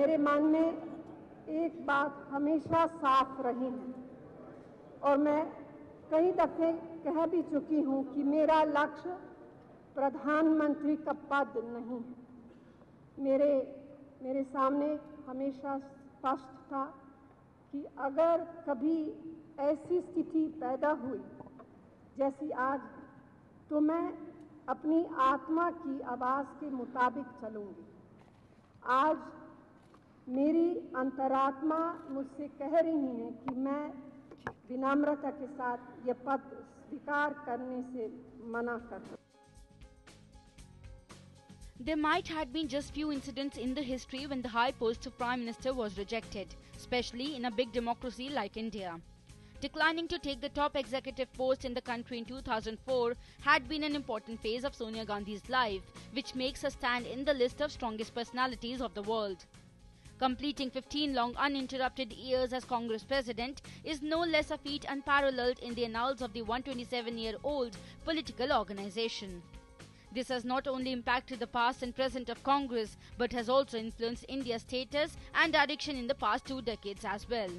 मेरे मन में एक बात हमेशा साफ रही है और मैं कई दफे कह भी चुकी हूं कि मेरा लक्ष्य प्रधानमंत्री का पद नहीं है। मेरे सामने हमेशा स्पष्ट था कि अगर कभी ऐसी स्थिति पैदा हुई जैसी आज, तो मैं अपनी आत्मा की आवाज के मुताबिक चलूंगी। आज मेरी अंतरात्मा मुझसे कह रही है कि मैं विनम्रता के साथ यह पद स्वीकार करने से मना करता हूं। There might have been just few incidents in the history when the high post of Prime Minister was rejected, especially in a big democracy like India. Declining to take the top executive post in the country in 2004 had been an important phase of Sonia Gandhi's life, which makes her stand in the list of strongest personalities of the world. Completing 15 long uninterrupted years as Congress president is no less a feat unparalleled in the annals of the 127-year-old political organization. This has not only impacted the past and present of Congress, but has also influenced India's status and direction in the past 2 decades as well.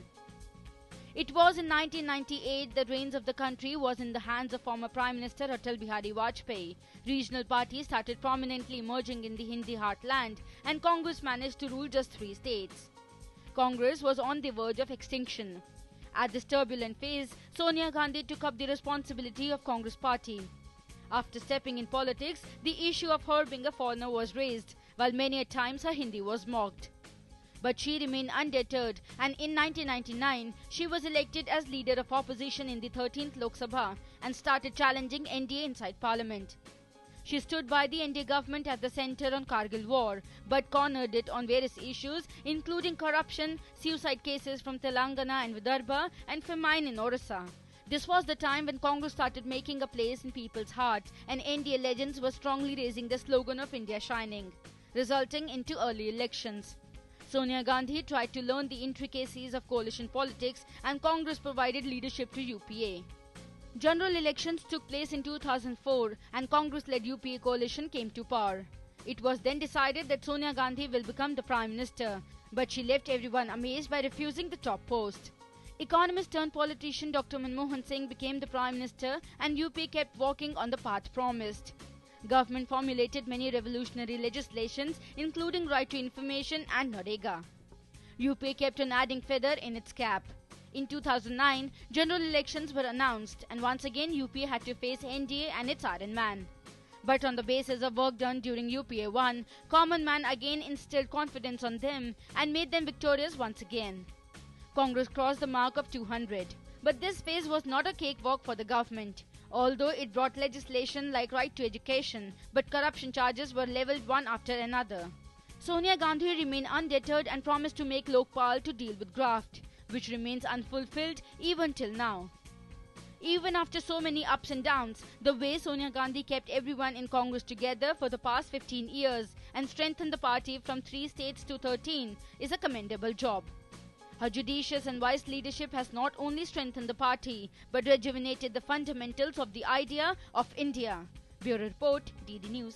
It was in 1998 the reins of the country was in the hands of former Prime Minister Atal Bihari Vajpayee. Regional parties started prominently emerging in the Hindi heartland, and Congress managed to rule just 3 states. Congress was on the verge of extinction. At this turbulent phase, Sonia Gandhi took up the responsibility of Congress party. After stepping in politics, the issue of her being a foreigner was raised, while many a times her Hindi was mocked. But she remained undeterred, and in 1999, she was elected as leader of opposition in the 13th Lok Sabha and started challenging NDA inside Parliament. She stood by the NDA government at the centre on Kargil war, but cornered it on various issues including corruption, suicide cases from Telangana and Vidarbha, and famine in Orissa. This was the time when Congress started making a place in people's hearts, and NDA legends were strongly raising the slogan of India Shining, resulting into early elections. Sonia Gandhi tried to learn the intricacies of coalition politics, and Congress provided leadership to UPA. General elections took place in 2004 and Congress-led UPA coalition came to power. It was then decided that Sonia Gandhi will become the Prime Minister, but she left everyone amazed by refusing the top post. Economist turned politician Dr. Manmohan Singh became the Prime Minister and UPA kept walking on the path promised. Government formulated many revolutionary legislations including right to information and NREGA. UPA kept on adding feather in its cap. In 2009, general elections were announced and once again UPA had to face NDA and its Iron Man. But on the basis of work done during UPA 1, Common Man again instilled confidence on them and made them victorious once again. Congress crossed the mark of 200. But this phase was not a cakewalk for the government. Although it brought legislation like right to education, but corruption charges were levelled one after another. Sonia Gandhi remained undeterred and promised to make Lokpal to deal with graft, which remains unfulfilled even till now. Even after so many ups and downs, the way Sonia Gandhi kept everyone in Congress together for the past 15 years and strengthened the party from 3 states to 13 is a commendable job. Her judicious and wise leadership has not only strengthened the party, but rejuvenated the fundamentals of the idea of India. Bureau Report, DD News.